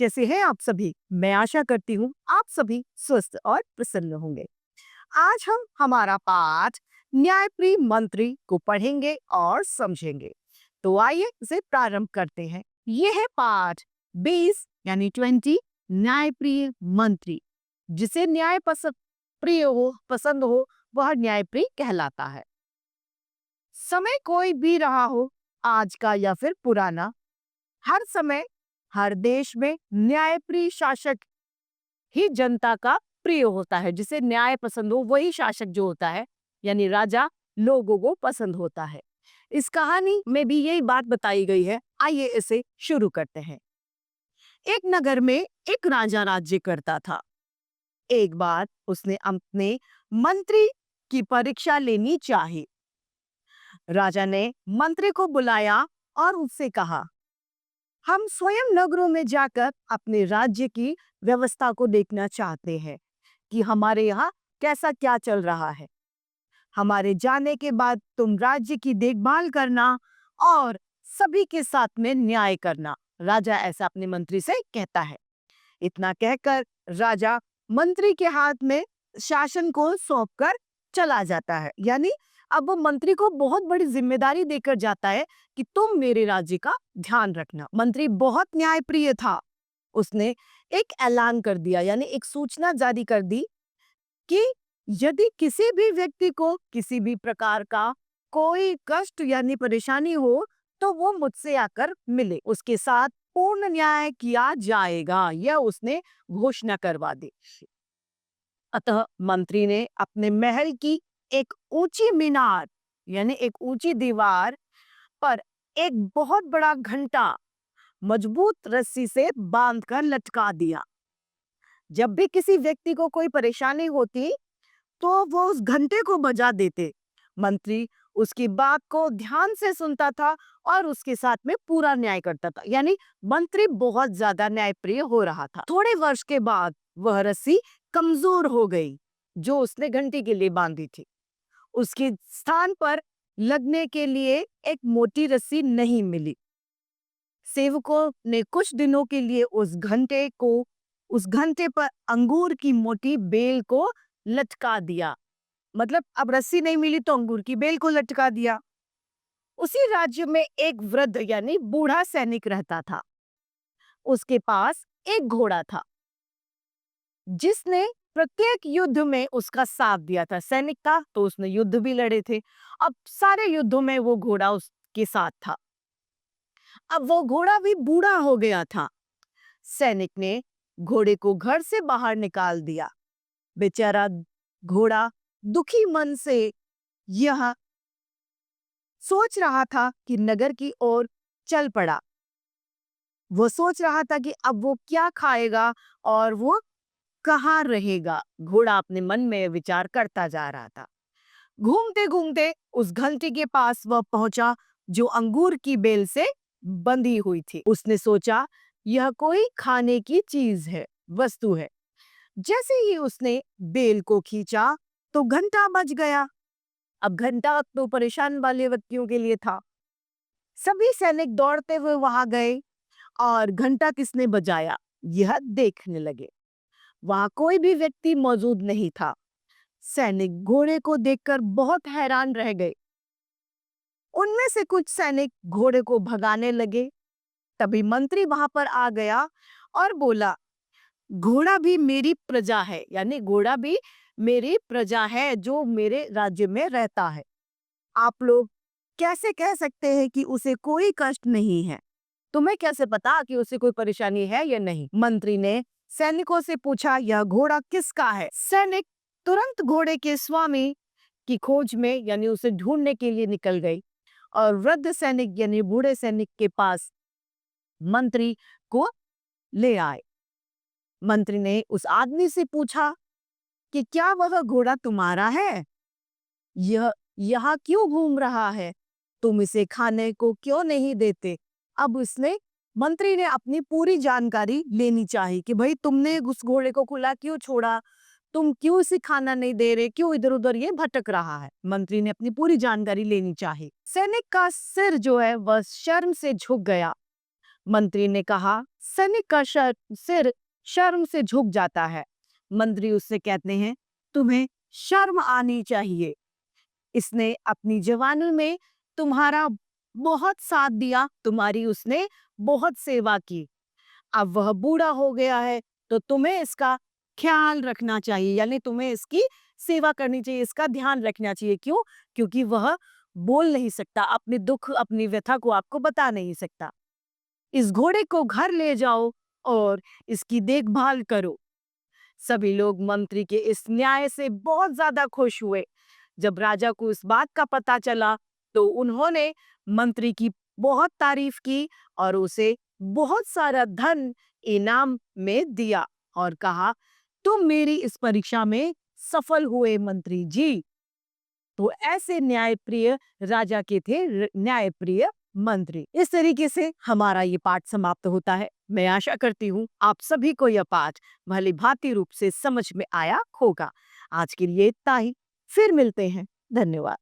कैसे हैं आप सभी? मैं आशा करती हूँ आप सभी स्वस्थ और प्रसन्न होंगे। आज हम हमारा पाठ न्यायप्रिय मंत्री को पढ़ेंगे और समझेंगे। तो आइए इसे प्रारंभ करते हैं। ये है पाठ 20 यानी 20 न्यायप्रिय मंत्री। जिसे न्याय पसंद हो वह न्यायप्रिय कहलाता है। समय कोई भी रहा हो, आज का या फिर पुराना, हर समय हर देश में न्यायप्रिय शासक ही जनता का प्रिय होता है। जिसे न्याय पसंद हो वही शासक जो होता है यानी राजा लोगों को पसंद होता है। इस कहानी में भी यही बात बताई गई है। आइए इसे शुरू करते हैं। एक नगर में एक राजा राज्य करता था। एक बार उसने अपने मंत्री की परीक्षा लेनी चाहिए। राजा ने मंत्री को बुलाया और उससे कहा, हम स्वयं नगरों में जाकर अपने राज्य की व्यवस्था को देखना चाहते हैं कि हमारे यहाँ कैसा क्या चल रहा है। हमारे जाने के बाद तुम राज्य की देखभाल करना और सभी के साथ में न्याय करना। राजा ऐसा अपने मंत्री से कहता है। इतना कहकर राजा मंत्री के हाथ में शासन को सौंपकर चला जाता है। यानी अब वो मंत्री को बहुत बड़ी जिम्मेदारी देकर जाता है कि तुम मेरे राज्य का ध्यान रखना। मंत्री बहुत न्यायप्रिय था। उसने एक ऐलान कर दिया यानी एक सूचना जारी कर दी कि यदि किसी भी व्यक्ति को किसी भी प्रकार का कोई कष्ट यानी परेशानी हो तो वो मुझसे आकर मिले, उसके साथ पूर्ण न्याय किया जाएगा। यह उसने घोषणा करवा दी। अतः मंत्री ने अपने महल की एक ऊंची मीनार यानी एक ऊंची दीवार पर एक बहुत बड़ा घंटा मजबूत रस्सी से बांधकर लटका दिया। जब भी किसी व्यक्ति को कोई परेशानी होती तो वो उस घंटे को बजा देते। मंत्री उसकी बात को ध्यान से सुनता था और उसके साथ में पूरा न्याय करता था। यानी मंत्री बहुत ज्यादा न्यायप्रिय हो रहा था। थोड़े वर्ष के बाद वह रस्सी कमजोर हो गई जो उसने घंटी के लिए बांधी थी। उसके स्थान पर लगने के लिए एक मोटी रस्सी नहीं मिली। सेवकों ने कुछ दिनों के लिए उस घंटे पर अंगूर की मोटी बेल को लटका दिया। मतलब अब रस्सी नहीं मिली तो अंगूर की बेल को लटका दिया। उसी राज्य में एक वृद्ध यानी बूढ़ा सैनिक रहता था। उसके पास एक घोड़ा था जिसने प्रत्येक युद्ध में उसका साथ दिया था। सैनिक था तो उसने युद्ध भी लड़े थे। अब सारे युद्धों में वो घोड़ा उसके साथ था। अब वो घोड़ा भी बूढ़ा हो गया था। सैनिक ने घोड़े को घर से बाहर निकाल दिया। बेचारा घोड़ा दुखी मन से यह सोच रहा था कि नगर की ओर चल पड़ा। वो सोच रहा था कि अब वो क्या खाएगा और वो कहाँ रहेगा। घोड़ा अपने मन में विचार करता जा रहा था। घूमते घूमते उस घंटी के पास वह पहुंचा जो अंगूर की बेल से बंधी हुई थी। उसने सोचा यह कोई खाने की चीज है, वस्तु है। जैसे ही उसने बेल को खींचा तो घंटा बज गया। अब घंटा तो परेशान वाले व्यक्तियों के लिए था। सभी सैनिक दौड़ते हुए वहां गए और घंटा किसने बजाया यह देखने लगे। वहां कोई भी व्यक्ति मौजूद नहीं था। सैनिक घोड़े को देखकर बहुत हैरान रह गए। उनमें से कुछ सैनिक घोड़े को भगाने लगे। तभी मंत्री वहां पर आ गया और बोला, घोड़ा भी मेरी प्रजा है। यानी घोड़ा भी मेरी प्रजा है जो मेरे राज्य में रहता है। आप लोग कैसे कह सकते हैं कि उसे कोई कष्ट नहीं है? तुम्हें कैसे पता कि उसे कोई परेशानी है या नहीं? मंत्री ने सैनिकों से पूछा, यह घोड़ा किसका है? सैनिक तुरंत घोड़े के स्वामी की खोज में यानी उसे ढूंढने के लिए निकल गई और वृद्ध सैनिक यानी बूढ़े सैनिक के पास मंत्री को ले आए। मंत्री ने उस आदमी से पूछा कि क्या वह घोड़ा तुम्हारा है? यह यहाँ क्यों घूम रहा है? तुम इसे खाने को क्यों नहीं देते? अब मंत्री ने अपनी पूरी जानकारी लेनी चाहिए कि भाई तुमने उस घोड़े को खुला क्यों छोड़ा, तुम क्यों इसे खाना नहीं दे रहे, क्यों इधर उधर ये भटक रहा है। मंत्री ने अपनी पूरी जानकारी लेनी चाहिए। सैनिक का सिर जो है वह शर्म से झुक गया। मंत्री ने कहा, सैनिक का सिर शर्म से झुक जाता है। मंत्री उससे कहते हैं, तुम्हें शर्म आनी चाहिए। इसने अपनी जवानी में तुम्हारा बहुत साथ दिया, तुम्हारी उसने बहुत सेवा की। अब वह बूढ़ा हो गया है, तो तुम्हें इसका ख्याल रखना चाहिए, यानी तुम्हें इसकी सेवा करनी चाहिए, इसका ध्यान रखना चाहिए। क्यों? क्योंकि वह बोल नहीं सकता, अपने दुख, अपनी व्यथा को आपको बता नहीं सकता। इस घोड़े को घर ले जाओ और इसकी देखभाल करो। सभी लोग मंत्री के इस न्याय से बहुत ज्यादा खुश हुए। जब राजा को इस बात का पता चला, तो उन्होंने मंत्री की बहुत तारीफ की और उसे बहुत सारा धन इनाम में दिया और कहा, तुम मेरी इस परीक्षा में सफल हुए मंत्री जी। तो ऐसे न्यायप्रिय राजा के थे न्यायप्रिय मंत्री। इस तरीके से हमारा ये पाठ समाप्त होता है। मैं आशा करती हूँ आप सभी को यह पाठ भली भांति रूप से समझ में आया होगा। आज के लिए इतना ही। फिर मिलते हैं। धन्यवाद।